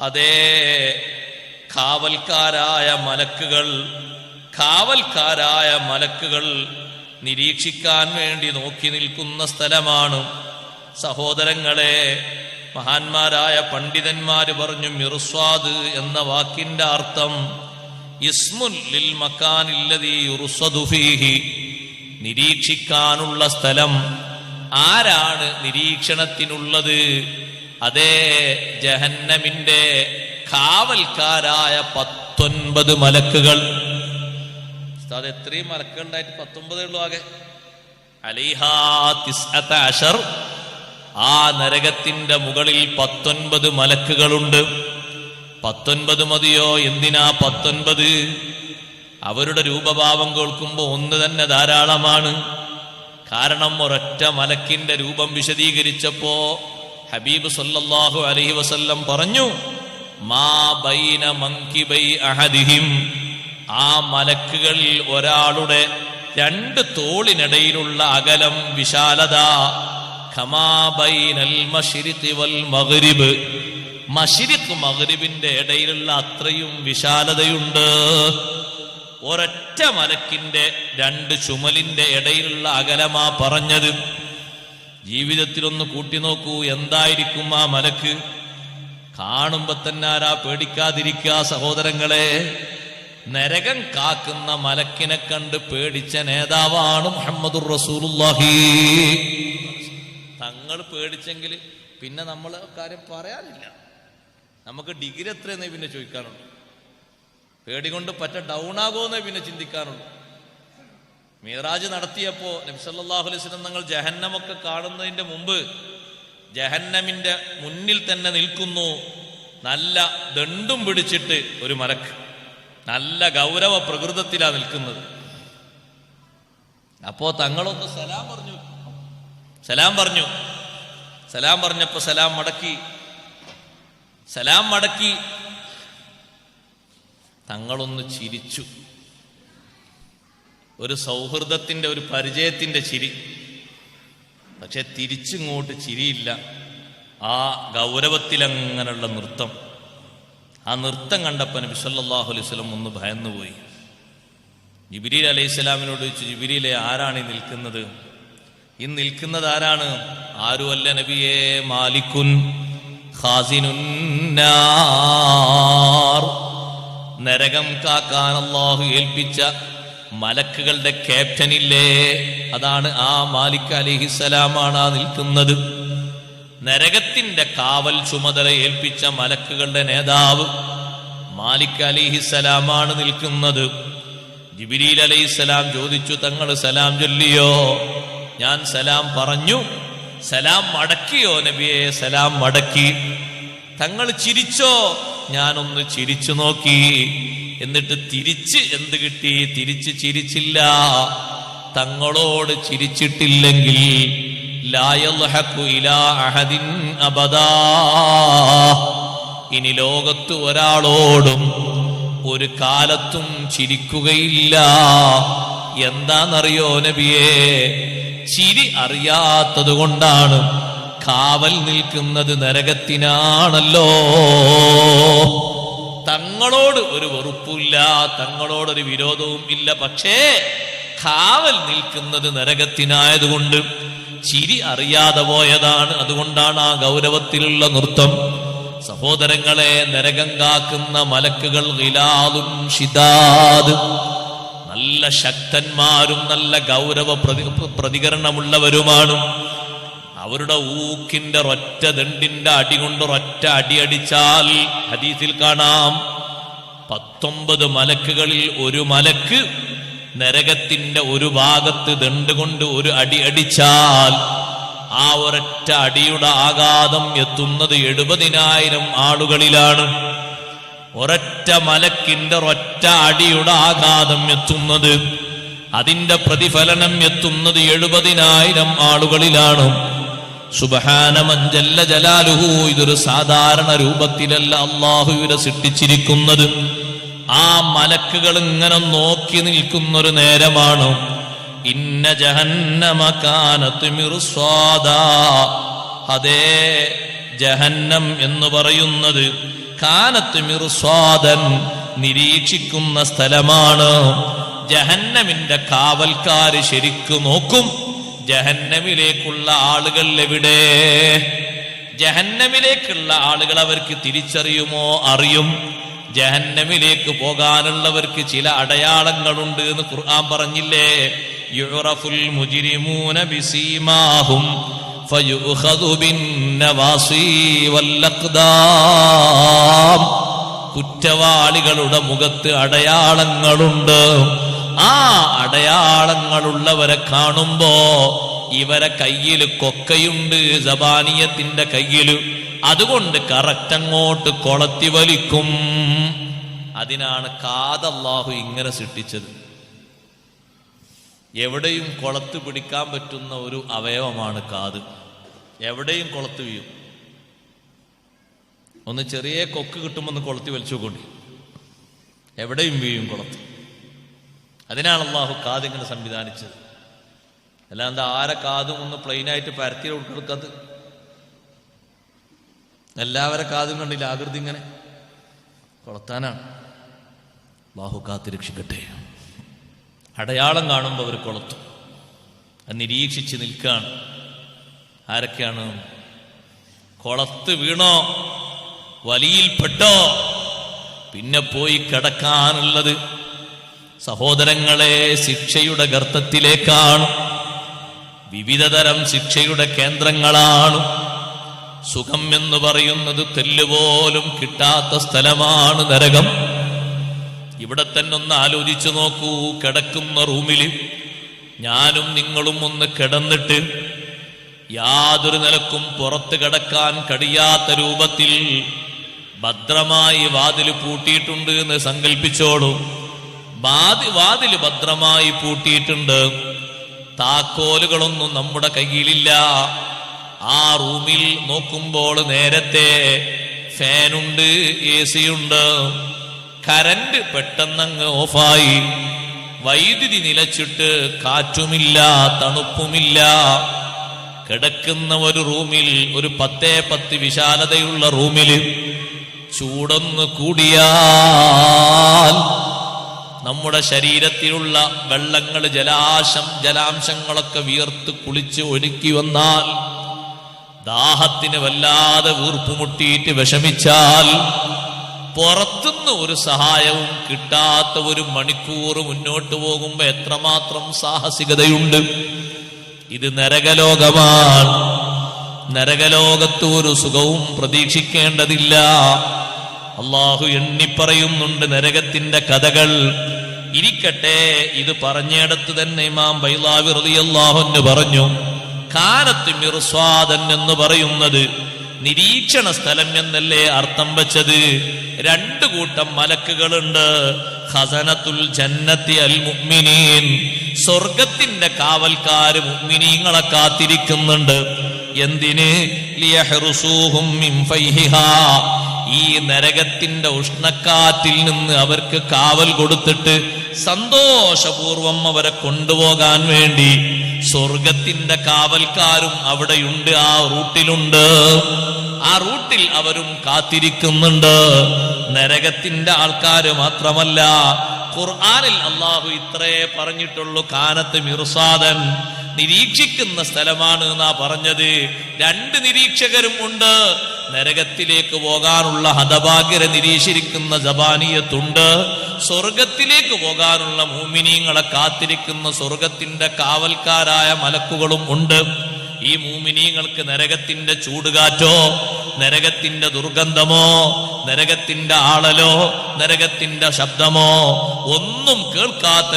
അതേ കാവൽക്കാരായ മലക്കുകൾ നിരീക്ഷിക്കാൻ വേണ്ടി നോക്കി നിൽക്കുന്ന സ്ഥലമാണ്. സഹോദരങ്ങളെ, മഹാന്മാരായ പണ്ഡിതന്മാര് പറഞ്ഞു, മിർസ്വാദ് എന്ന വാക്കിന്റെ അർത്ഥം ഇസ്മുൽ ലിൽ മക്കാനില്ലദീ യുർസദു ഫീഹി, നിരീക്ഷിക്കാനുള്ള സ്ഥലം. ആരാണ് നിരീക്ഷണത്തിനുള്ളത്? അതേ ജഹന്നമിന്റെ കാവൽക്കാരായ 19 മലക്കുകൾ. അത് എത്രയും മലക്കുകൾ ഉണ്ടായിട്ട് 19 ഉള്ളൂ ആകെ. അലൈഹാ 19, ആ നരകത്തിന്റെ മുകളിൽ 19 മലക്കുകളുണ്ട്. 19 മതിയോ? എന്തിനാ 19? അവരുടെ രൂപഭാവം കേൾക്കുമ്പോ ഒന്ന് തന്നെ ധാരാളമാണ്. കാരണം ഒരൊറ്റ മലക്കിന്റെ രൂപം വിശദീകരിച്ചപ്പോ ഹബീബ് സല്ലല്ലാഹു അലൈഹി വസല്ലം പറഞ്ഞു, മാ ബൈന മൻകിബൈ അഹദിഹിം, ആ മലക്കുകളിൽ ഒരാളുടെ 2 തോളിനിടയിലുള്ള അകലം, വിശാലത, ഖമാ ബൈനൽ മശ്രിഖി വൽ മഗ്രിബ്, മശ്രിഖ് മഗ്രിബിന്റെ ഇടയിലുള്ള അത്രയും വിശാലതയുണ്ട്. ഒരൊറ്റ മലക്കിന്റെ 2 ചുമലിന്റെ ഇടയിലുള്ള അകലമാ പറഞ്ഞത്. ജീവിതത്തിലൊന്ന് കൂട്ടി നോക്കൂ, എന്തായിരിക്കും ആ മലക്ക്? കാണുമ്പോ തന്നെ ആരാ പേടിക്കാതിരിക്കുക സഹോദരങ്ങളെ? നരകം കാക്കുന്ന മലക്കിനെ കണ്ട് പേടിച്ച നേതാവാണ് മുഹമ്മദുർ റസൂലുള്ളാഹി. തങ്ങൾ പേടിച്ചെങ്കിൽ പിന്നെ നമ്മൾ കാര്യം പറയാനില്ല. നമുക്ക് ഡിഗ്രി എത്രയെന്നേ പിന്നെ ചോദിക്കാനുള്ളൂ. പേടികൊണ്ട് ഡൗൺ ആകുമെന്നേ പിന്നെ ചിന്തിക്കാനുള്ളൂ. മിറാജ് നടത്തിയപ്പോ നബി സല്ലല്ലാഹു അലൈഹി വസല്ലം തങ്ങൾ ജഹന്നമൊക്കെ കാണുന്നതിന്റെ മുമ്പ് ജഹന്നമിന്റെ മുന്നിൽ തന്നെ നിൽക്കുന്നു. നല്ല ദണ്ടും പിടിച്ചിട്ട് ഒരു മലക്ക്, നല്ല ഗൗരവ പ്രകൃതത്തിലാ നിൽക്കുന്നത്. അപ്പോ തങ്ങളൊന്ന് സലാം പറഞ്ഞപ്പോ സലാം മടക്കി തങ്ങളൊന്ന് ചിരിച്ചു. ഒരു സൗഹൃദത്തിന്റെ, ഒരു പരിചയത്തിന്റെ ചിരി. പക്ഷെ തിരിച്ചിങ്ങോട്ട് ചിരിയില്ല. ആ ഗൗരവത്തിലങ്ങനെയുള്ള നൃത്തം. ആ നൃത്തം കണ്ടപ്പോ നബി സല്ലല്ലാഹു അലൈഹി വസല്ലം ഒന്ന് ഭയന്നുപോയി. ജിബ്രീൽ അലൈഹിസ്സലാമിനോട് ചോദിച്ചു, ജിബ്രീലെ, ആരാണ് ഈ നിൽക്കുന്നത്? ഈ നിൽക്കുന്നത് ആരാണ്? ആരുമല്ല നബിയേ, മാലിക്കുൻ ഖാസിനുന്നാർ, നരകം കാക്കാൻ അല്ലാഹു ഏൽപ്പിച്ച മലക്കുകളുടെ ക്യാപ്റ്റനില്ലേ, അതാണ് ആ മാലിക് അലൈഹിസ്സലാമാണ് ആ നിൽക്കുന്നത്. നരകത്തിന്റെ കാവൽ ചുമതല ഏൽപ്പിച്ച മലക്കുകളുടെ നേതാവ് മാലിക് അലൈഹിസ്സലാമാണ് നിൽക്കുന്നത്. ജിബ്രീൽ അലൈഹിസ്സലാം ചോദിച്ചു, തങ്ങൾ സലാം ചൊല്ലിയോ? ഞാൻ സലാം പറഞ്ഞു. സലാം മടക്കിയോ നബിയെ? സലാം മടക്കി. തങ്ങൾ ചിരിച്ചോ? ഞാനൊന്ന് ചിരിച്ചു നോക്കി. എന്നിട്ട് തിരിച്ച് എന്ത് കിട്ടി? തിരിച്ച് ചിരിച്ചില്ല. തങ്ങളോട് ചിരിച്ചിട്ടില്ലെങ്കിൽ ലാ യൽഹഖു ഇലാ അഹദിൻ അബദാ, ഇനി ലോകത്ത് ഒരാളോടും ഒരു കാലത്തും ചിരിക്കുകയില്ല. എന്താണെന്നറിയോ നബിയേ? ചിരി അറിയാത്തത് കൊണ്ടാണ്. കാവൽ നിൽക്കുന്നത് നരകത്തിനാണല്ലോ. തങ്ങളോട് ഒരു വെറുപ്പില്ല, തങ്ങളോടൊരു വിരോധവും ഇല്ല. പക്ഷേ കാവൽ നിൽക്കുന്നത് നരകത്തിനായതുകൊണ്ട് ചിരി അറിയാതെ പോയതാണ്. അതുകൊണ്ടാണ് ആ ഗൗരവത്തിലുള്ള നൃത്തം. സഹോദരങ്ങളെ, നരകം കാക്കുന്ന മലക്കുകൾ ഗിലാദുൻ ശിദാദ്, നല്ല ശക്തന്മാരും നല്ല ഗൗരവ പ്രതികരണമുള്ളവരുമാണ്. അവരുടെ ഊക്കിന്റെ ഒറ്റ ദണ്ടിന്റെ അടി കൊണ്ട് ഒറ്റ അടി അടിച്ചാൽ ഹദീസിൽ കാണാം 19 മലക്കുകളിൽ ഒരു മലക്ക് നരകത്തിന്റെ ഒരു ഭാഗത്ത് ദണ്ട് കൊണ്ട് ഒരു അടി അടിച്ചാൽ ആ ഒരൊറ്റ അടിയുടെ ആഘാതം എത്തുന്നത് 70,000 ആളുകളിലാണ്. ഒരൊറ്റ മലക്കിന്റെ ഒറ്റ അടിയുടെ ആഘാതം എത്തുന്നത്, അതിന്റെ പ്രതിഫലനം എത്തുന്നത് 70,000 ആളുകളിലാണ്. സുബ്ഹാന മൻ ജല്ല ജലാലുഹു. ഇതൊരു സാധാരണ രൂപത്തിലല്ല അല്ലാഹു ഇവരെ സൃഷ്ടിച്ചിരിക്കുന്നത്. ആ മലക്കുകൾ ഇങ്ങനെ നോക്കി നിൽക്കുന്നൊരു നേരമാണ്. ഇന്ന ജഹന്നമ കാനത് മിർസ്വാദാ, അതേ ജഹന്നം എന്ന് പറയുന്നത് കാനത്ത് മിർസ്വാദൻ, നിരീക്ഷിക്കുന്ന സ്ഥലമാണ്. ജഹന്നമിന്റെ കാവൽക്കാര് ശരിക്കു നോക്കും ജഹന്നമിലേക്കുള്ള ആളുകൾ എവിടെ. ജഹന്നമിലേക്കുള്ള ആളുകൾ അവർക്ക് തിരിച്ചറിയുമോ? അറിയും. ജഹന്നമിലേക്ക് പോകാനുള്ളവർക്ക് ചില അടയാളങ്ങളുണ്ട് എന്ന് ഖുർആൻ പറഞ്ഞില്ലേ? യുറഫുൽ മുജ്രിമൂന ബിസീമാഹും ഫയുഖദു ബിന്നവാസി വല്ലഖ്ദാം. കുറ്റവാളികളുടെ മുഖത്ത് അടയാളങ്ങളുണ്ട്. ആ അടയാളങ്ങളുള്ളവരെ കാണുമ്പോ ഇവരെ കയ്യിൽ കൊക്കയുണ്ട്, സബാനിയത്തിന്റെ കയ്യില്. അതുകൊണ്ട് കറക്റ്റ് അങ്ങോട്ട് കൊളത്തി വലിക്കും. അതിനാണ് കാത് അല്ലാഹു ഇങ്ങനെ സൃഷ്ടിച്ചത്. എവിടെയും കൊളത്ത് പിടിക്കാൻ പറ്റുന്ന ഒരു അവയവമാണ് കാത്. എവിടെയും കൊളത്ത് വീഴും. ഒന്ന് ചെറിയ കൊക്ക് കിട്ടുമ്പോൾ ഒന്ന് കൊളത്തി വലിച്ചുകൊണ്ട് എവിടെയും വീഴും കൊളത്ത്. അതിനാണ് അല്ലാഹു കാത് ഇങ്ങനെ സംവിധാനിച്ചത്. അല്ലാണ്ട് ആരെ കാതും ഒന്ന് പ്ലെയിനായിട്ട് പരത്തി കൊടുക്കത്. എല്ലാവരെ കാതും കണ്ടില്ല ആകൃതി ഇങ്ങനെ കൊളത്താനാണ്. അല്ലാഹു കാത്ത് രക്ഷിക്കട്ടെ. അടയാളം കാണുമ്പോൾ അവർ കൊളത്തും. അത് നിരീക്ഷിച്ച് നിൽക്കുകയാണ്. ആരൊക്കെയാണ്? കൊളത്ത് വീണോ, വലിയിൽപ്പെട്ടോ, പിന്നെ പോയി കിടക്കാനുള്ളത് സഹോദരങ്ങളെ ശിക്ഷയുടെ ഗർത്തത്തിലേക്കാണ്. വിവിധതരം ശിക്ഷയുടെ കേന്ദ്രങ്ങളാണ്. സുഖം എന്ന് പറയുന്നത് തെല്ലുപോലും കിട്ടാത്ത സ്ഥലമാണ് നരകം. ഇവിടെ തന്നെ ഒന്ന് ആലോചിച്ചു നോക്കൂ. കിടക്കുന്ന റൂമിൽ ഞാനും നിങ്ങളും ഒന്ന് കിടന്നിട്ട് യാതൊരു നിലക്കും പുറത്ത് കിടക്കാൻ കഴിയാത്ത രൂപത്തിൽ ഭദ്രമായി വാതിൽ പൂട്ടിയിട്ടുണ്ട് എന്ന് സങ്കല്പിച്ചോളൂ. വാതിൽ ഭദ്രമായി പൂട്ടിയിട്ടുണ്ട്. താക്കോലുകളൊന്നും നമ്മുടെ കയ്യിലില്ല. ആ റൂമിൽ നോക്കുമ്പോൾ നേരത്തെ ഫാനുണ്ട്, AC ഉണ്ട്. കറണ്ട് പെട്ടെന്നങ്ങ് ഓഫായി. വൈദ്യുതി നിലച്ചിട്ട് കാറ്റുമില്ല, തണുപ്പുമില്ല. കിടക്കുന്ന ഒരു റൂമിൽ, ഒരു 10x10 വിശാലതയുള്ള റൂമിൽ ചൂടൊന്ന് കൂടിയാൽ നമ്മുടെ ശരീരത്തിലുള്ള വെള്ളങ്ങൾ, ജലാംശങ്ങളൊക്കെ വിയർത്ത് കുളിച്ച് ഒഴുക്കി വന്നാൽ, ദാഹത്തിന് വല്ലാതെ വീർപ്പുമുട്ടിയിട്ട് വിഷമിച്ചാൽ, പുറത്തുനിന്ന് ഒരു സഹായവും കിട്ടാത്ത ഒരു മണിക്കൂർ മുന്നോട്ട് പോകുമ്പോ എത്രമാത്രം സാഹസികതയുണ്ട്. ഇത് നരകലോകമാണ്. നരകലോകത്ത് ഒരു സുഖവും പ്രതീക്ഷിക്കേണ്ടതില്ല. അള്ളാഹു എണ്ണിപ്പറയുന്നുണ്ട് നരകത്തിന്റെ കഥകൾ. ഇരിക്കട്ടെ, ഇത് പറഞ്ഞിടത്ത് തന്നെ ഇമാം ബൈളാവി റളിയല്ലാഹു അൻഹു പറഞ്ഞു, കാനത്ത് മിർസ്വാദൻ എന്ന് പറയുന്നത് നിരീക്ഷണ സ്ഥലം എന്നല്ലേ അർത്ഥം വെച്ചത്. 2 കൂട്ടം മലക്കുകളുണ്ട്. ഖസനത്തുൽ ജന്നത്തി അൽ മുഅ്മിനീൻ, സ്വർഗത്തിന്റെ കാവൽക്കാര് മുഅ്മിനീങ്ങളെ കാത്തിരിക്കുന്നുണ്ട്. എന്തിന്? ലിയഹ്റുസൂഹും മിൻ ഫൈഹിഹാ, ഈ നരകത്തിന്റെ ഉഷ്ണക്കാറ്റിൽ നിന്ന് അവർക്ക് കാവൽ കൊടുത്തിട്ട് സന്തോഷപൂർവം അവരെ കൊണ്ടുപോകാൻ വേണ്ടി സ്വർഗത്തിന്റെ കാവൽക്കാരും അവിടെയുണ്ട്. ആ റൂട്ടിലുണ്ട്. ആ റൂട്ടിൽ അവരും കാത്തിരിക്കുന്നുണ്ട്. നരകത്തിന്റെ ആൾക്കാര് മാത്രമല്ല, ഖുർആനിൽ അല്ലാഹു ഇത്രേ പറഞ്ഞിട്ടുള്ളൂ. കാനത്ത് മിർസാദൻ, നിരീക്ഷിക്കുന്ന സ്ഥലമാണ് എന്നാ പറഞ്ഞത്. 2 നിരീക്ഷകരും ഉണ്ട്. നരകത്തിലേക്ക് പോകാനുള്ള ഹതഭാഗ്യരെ നിരീക്ഷിക്കുന്ന സബാനിയത്തുണ്ട്. സ്വർഗത്തിലേക്ക് പോകാനുള്ള മുഅ്മിനീങ്ങളെ കാത്തിരിക്കുന്ന സ്വർഗത്തിന്റെ കാവൽക്കാരായ മലക്കുകളും ഉണ്ട്. ഈ മുഅ്മിനീങ്ങൾക്ക് നരകത്തിന്റെ ചൂടുകാറ്റോ, നരകത്തിന്റെ ദുർഗന്ധമോ, നരകത്തിന്റെ ആളലോ, നരകത്തിന്റെ ശബ്ദമോ ഒന്നും കേൾക്കാത്ത